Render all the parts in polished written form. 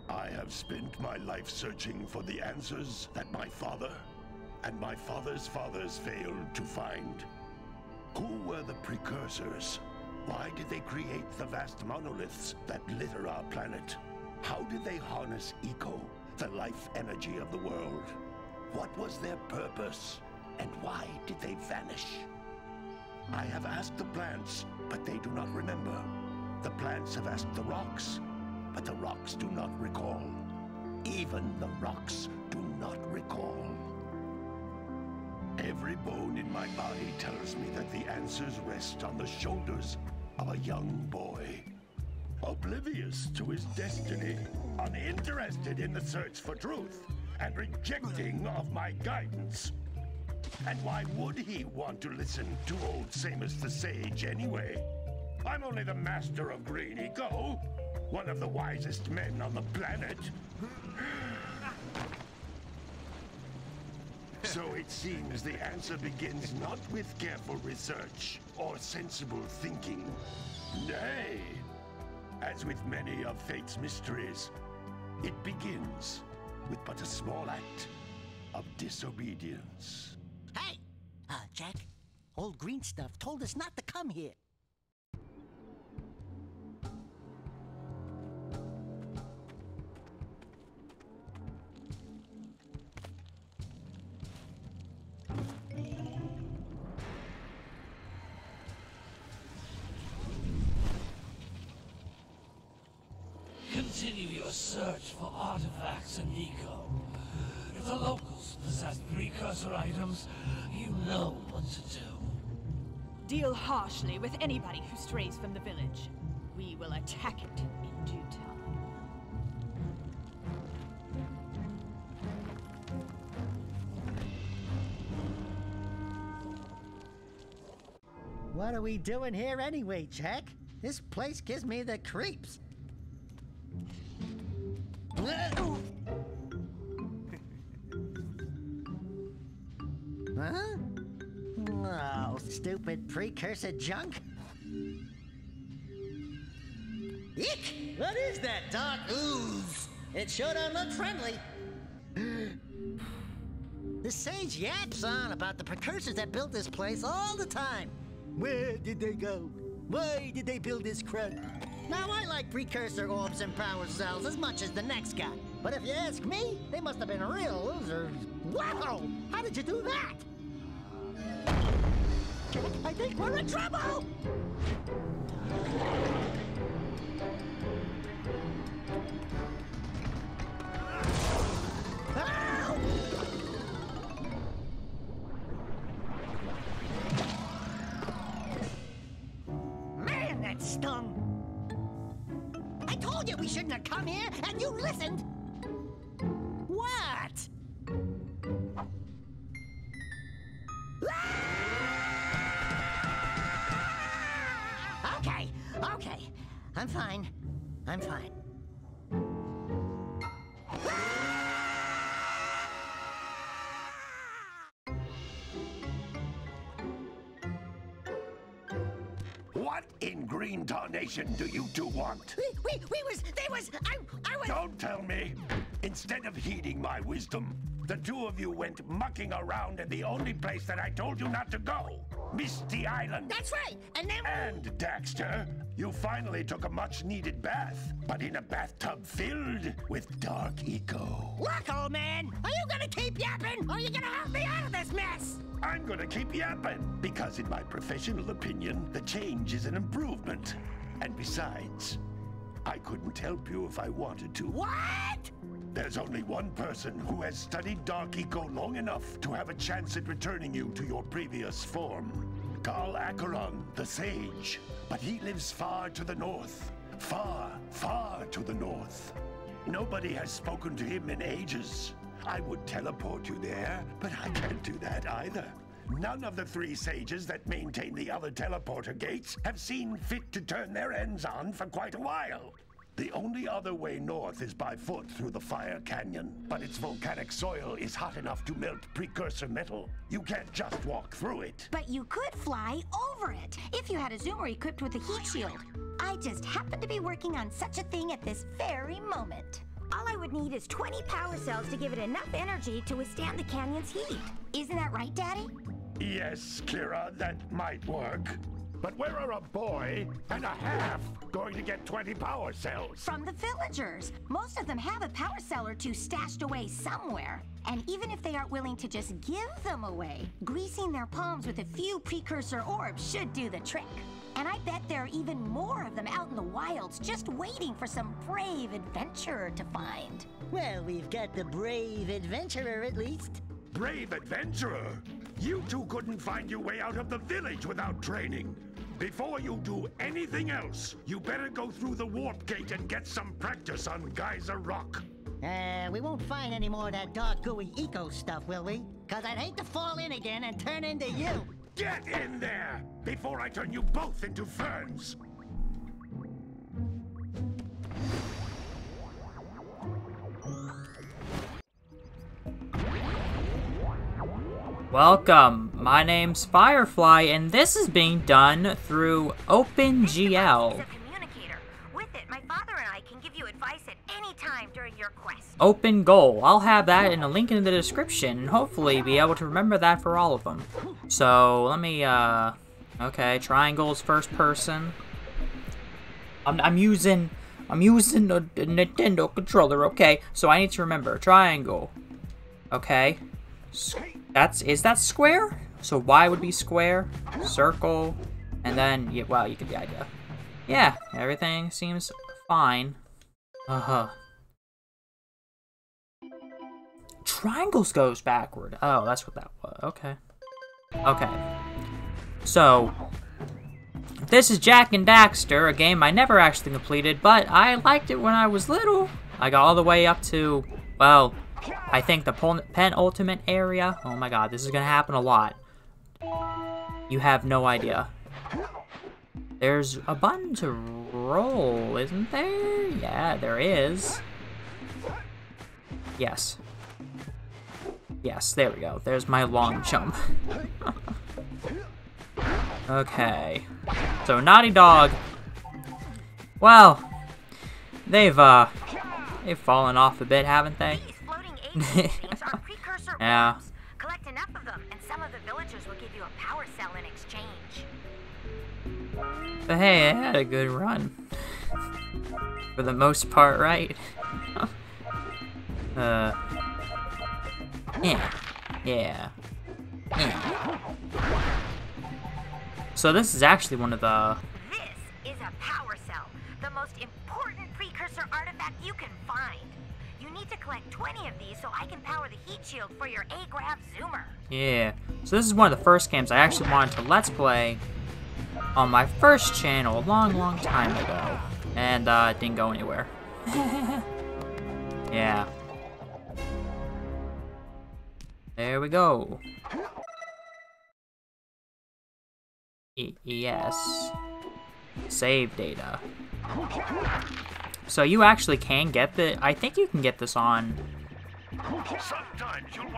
I have spent my life searching for the answers that my father and my father's fathers failed to find. Who were the precursors? Why did they create the vast monoliths that litter our planet? How did they harness eco, the life energy of the world? What was their purpose? And why did they vanish? I have asked the plants, but they do not remember. The plants have asked the rocks, but the rocks do not recall. Even the rocks do not recall. Every bone in my body tells me that the answers rest on the shoulders of a young boy. Oblivious to his destiny, uninterested in the search for truth, and rejecting of my guidance. And why would he want to listen to old Samus the Sage anyway? I'm only the master of green eco, one of the wisest men on the planet. So it seems the answer begins not with careful research or sensible thinking. Nay, as with many of fate's mysteries, it begins with but a small act of disobedience. Hey! Jak, old green stuff told us not to come here. Continue your search for artifacts and eco. If the locals possess precursor items, you know what to do. Deal harshly with anybody who strays from the village. We will attack it in due time. What are we doing here anyway, Jak? This place gives me the creeps. Huh? Oh, stupid precursor junk. Eek! What is that dark ooze? It sure don't look friendly. The sage yaps on about the precursors that built this place all the time. Where did they go? Why did they build this crud? Now, I like precursor orbs and power cells as much as the next guy. But if you ask me, they must have been real losers. Wow! How did you do that? I think we're in trouble! Ow! Man, that stung! I told you we shouldn't have come here, and you listened! What? Okay. I'm fine. What in green tarnation do you two want? I was... Don't tell me! Instead of heeding my wisdom, the two of you went mucking around in the only place that I told you not to go, Misty Island. That's right, and then... And, Daxter, you finally took a much-needed bath, but in a bathtub filled with dark eco. Look, old man, are you gonna keep yapping, or are you gonna help me out of this mess? I'm gonna keep yapping, because in my professional opinion, the change is an improvement. And besides, I couldn't help you if I wanted to. What? There's only one person who has studied dark eco long enough to have a chance at returning you to your previous form. Carl Acheron, the Sage. But he lives far to the north. Far, far to the north. Nobody has spoken to him in ages. I would teleport you there, but I can't do that either. None of the three sages that maintain the other teleporter gates have seen fit to turn their ends on for quite a while. The only other way north is by foot through the Fire Canyon, but its volcanic soil is hot enough to melt precursor metal. You can't just walk through it. But you could fly over it if you had a zoomer equipped with a heat shield. I just happen to be working on such a thing at this very moment. All I would need is 20 power cells to give it enough energy to withstand the canyon's heat. Isn't that right, Daddy? Yes, Kira, that might work. But where are a boy and a half going to get 20 power cells? From the villagers. Most of them have a power cell or two stashed away somewhere. And even if they aren't willing to just give them away, greasing their palms with a few precursor orbs should do the trick. And I bet there are even more of them out in the wilds just waiting for some brave adventurer to find. Well, we've got the brave adventurer at least. Brave adventurer? You two couldn't find your way out of the village without training. Before you do anything else, you better go through the warp gate and get some practice on Geyser Rock. We won't find any more of that dark gooey eco stuff, will we? 'Cause I'd hate to fall in again and turn into you. Get in there before I turn you both into ferns. Welcome, my name's Firefly, and this is being done through OpenGL. This device is a communicator. With it, my father and I can give you advice at any time during your quest. Open Goal. I'll have that in a link in the description, and hopefully be able to remember that for all of them. So, let me, okay, triangles first person. I'm using a Nintendo controller, okay? So I need to remember, triangle. Okay. Is that square? So Y would be square, circle, and then, yeah, well, you get the idea. Yeah, everything seems fine. Triangles goes backward. Oh, that's what that was. Okay. Okay. So, this is Jak And Daxter, a game I never actually completed, but I liked it when I was little. I got all the way up to, well, I think the penultimate area. Oh my god, this is gonna happen a lot. You have no idea. There's a button to roll, isn't there? Yeah, there is. Yes. Yes, there we go. There's my long jump. Okay. So, Naughty Dog. Well, they've fallen off a bit, haven't they? Are precursor Yeah. orbs. Collect enough of them, and some of the villagers will give you a power cell in exchange. But hey, I had a good run. For the most part, right? Yeah. So this is actually one of the... This is a power cell, the most important precursor artifact you can find. You need to collect 20 of these so I can power the heat shield for your A-Grav zoomer. Yeah. So this is one of the first games I actually wanted to Let's Play on my first channel a long time ago. And it didn't go anywhere. Yeah. There we go. Yes. Save data. So you actually can get the... I think you can get this on...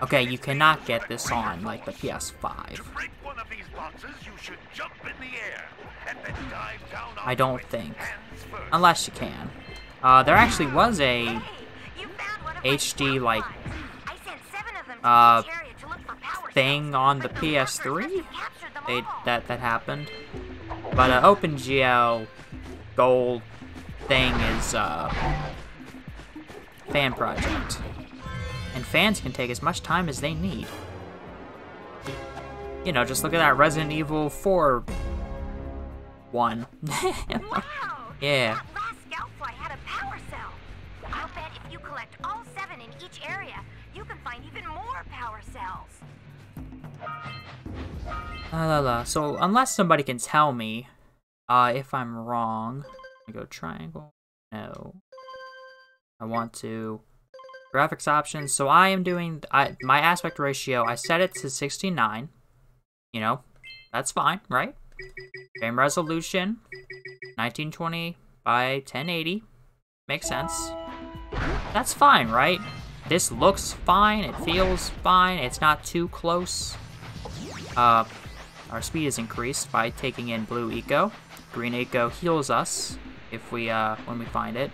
Okay, you cannot get this on, like, the PS5. I don't think. Unless you can. There actually was a HD, like, thing on the PS3 that happened. But OpenGL Gold thing is fan project, and fans can take as much time as they need. You know, just look at that Resident Evil 4 one. Wow! Yeah. That last Scoutfly had a power cell. I'll bet if you collect all 7 in each area, you can find even more power cells. So unless somebody can tell me if I'm wrong, I go triangle. No. I want to graphics options. So I am doing my aspect ratio. I set it to 69. You know, that's fine, right? Frame resolution 1920 by 1080. Makes sense. That's fine, right? This looks fine. It feels fine. It's not too close. Our speed is increased by taking in blue eco. Green eco heals us if we when we find it.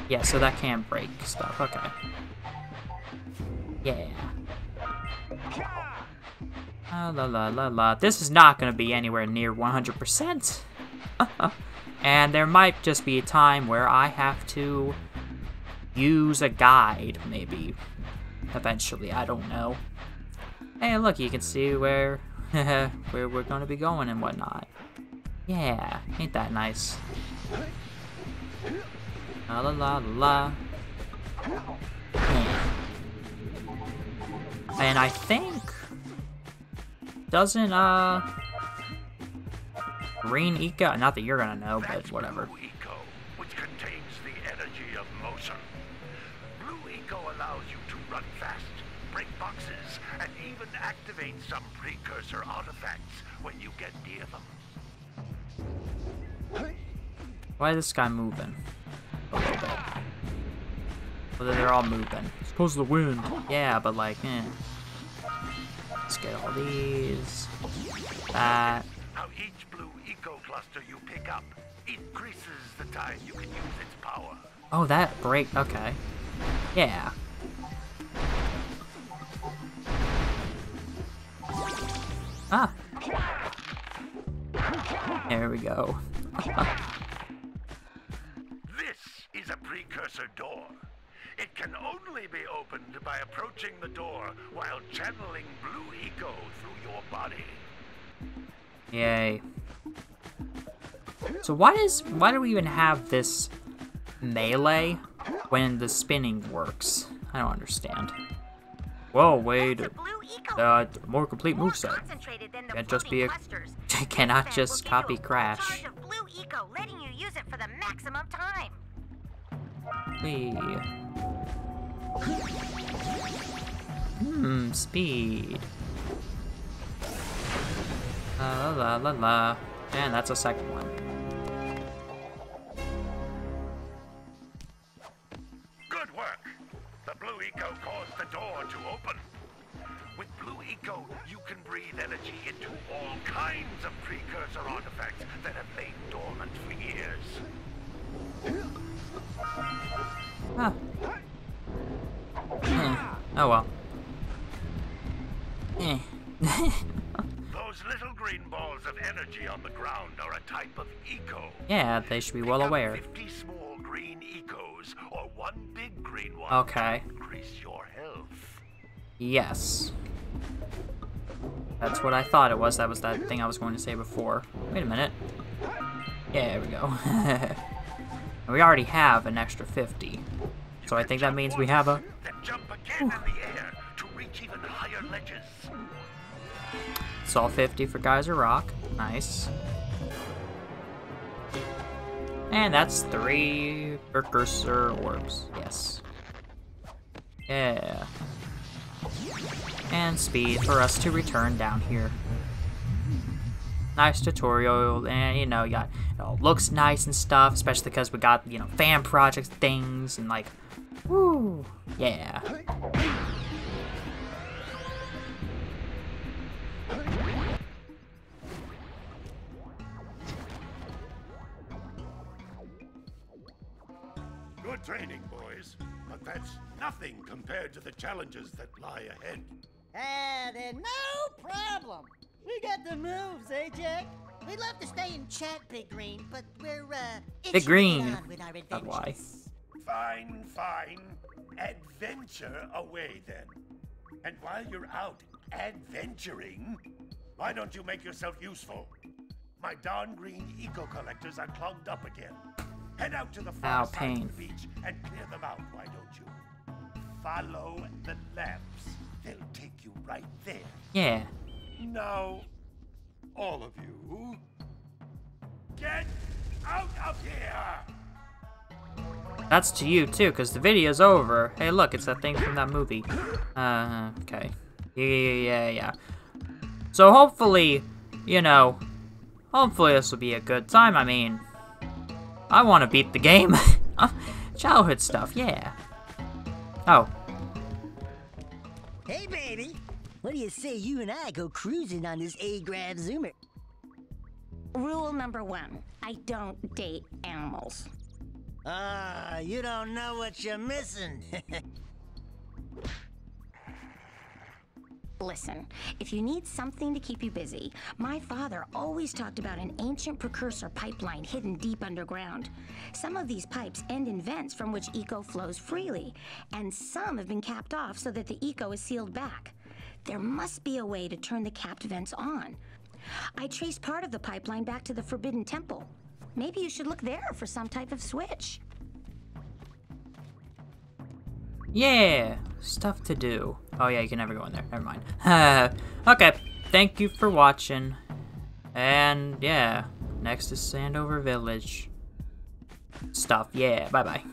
Yeah, so that can't break stuff. Okay. Yeah. La la la la. This is not gonna be anywhere near 100%. And there might just be a time where I have to use a guide, maybe. Eventually, I don't know. Hey, look, you can see where we're gonna be going and whatnot. Yeah, ain't that nice? La la la la. Yeah. And I think doesn't green eco, not that you're gonna know, but whatever. Blue eco, which contains the energy of motion. Blue eco allows you to run fast, break boxes, and even activate some precursor artifacts when you get near them. Why is this guy moving? A little bit. Well, they're all moving. It's because of the wind. Yeah, but like, Let's get all these. That. Now each blue eco cluster you pick up increases the time you can use its power. Oh, that break. Okay. Yeah. Ah. There we go. This is a precursor door. It can only be opened by approaching the door while channeling blue eco through your body. Yay. So why do we even have this melee when the spinning works? I don't understand. Whoa, wait. More complete moveset. Can't just be a cannot just copy Crash. Blue eco, letting you use it for the maximum time. Speed. La la la la. And that's a second one. Good work. The blue eco caused the door to open. With blue eco, you can breathe energy into all kinds of precursor artifacts that have lain dormant for years. Huh. Oh well. Those little green balls of energy on the ground are a type of eco. Yeah, they should be well aware. 50 small green ecos or one big green one. Okay. To increase your health. Yes. That's what I thought it was. That was that thing I was going to say before. Wait a minute. Yeah, there we go. And we already have an extra 50. So I think that means we have a... Then jump again in the air to reach even higher ledges. It's all 50 for Geyser Rock. Nice. And that's 3 precursor orbs. Yes. Yeah. And speed for us to return down here. Nice tutorial, and you know, it all looks nice and stuff, especially because we got, fan project things and like, woo, yeah. Good training, boys, but that's nothing compared to the challenges that lie ahead. Then no problem. We got the moves, eh, Jack? We'd love to stay and chat, Big Green, but we're, Big Green. with our That's why. Fine, fine. Adventure away, then. And while you're out adventuring, why don't you make yourself useful? My darn green eco collectors are clogged up again. Head out to the far side of the beach and clear them out, why don't you? Follow the lamps. They'll take you right there. Yeah. Now, all of you, get out of here! That's to you too, because the video's over. Hey, look, it's that thing from that movie. Okay. Yeah. So hopefully, hopefully this will be a good time. I mean, I want to beat the game. Childhood stuff, yeah. Oh. Hey, baby. What do you say you and I go cruising on this A-Grab Zoomer? Rule number 1, I don't date animals. Ah, you don't know what you're missing. Listen, if you need something to keep you busy, my father always talked about an ancient precursor pipeline hidden deep underground. Some of these pipes end in vents from which eco flows freely, and some have been capped off so that the eco is sealed back. There must be a way to turn the capped vents on. I traced part of the pipeline back to the Forbidden Temple. Maybe you should look there for some type of switch. Yeah, stuff to do. Oh yeah, you can never go in there. Never mind. Okay, thank you for watching. And yeah, next is Sandover Village. Stuff. Yeah, bye-bye.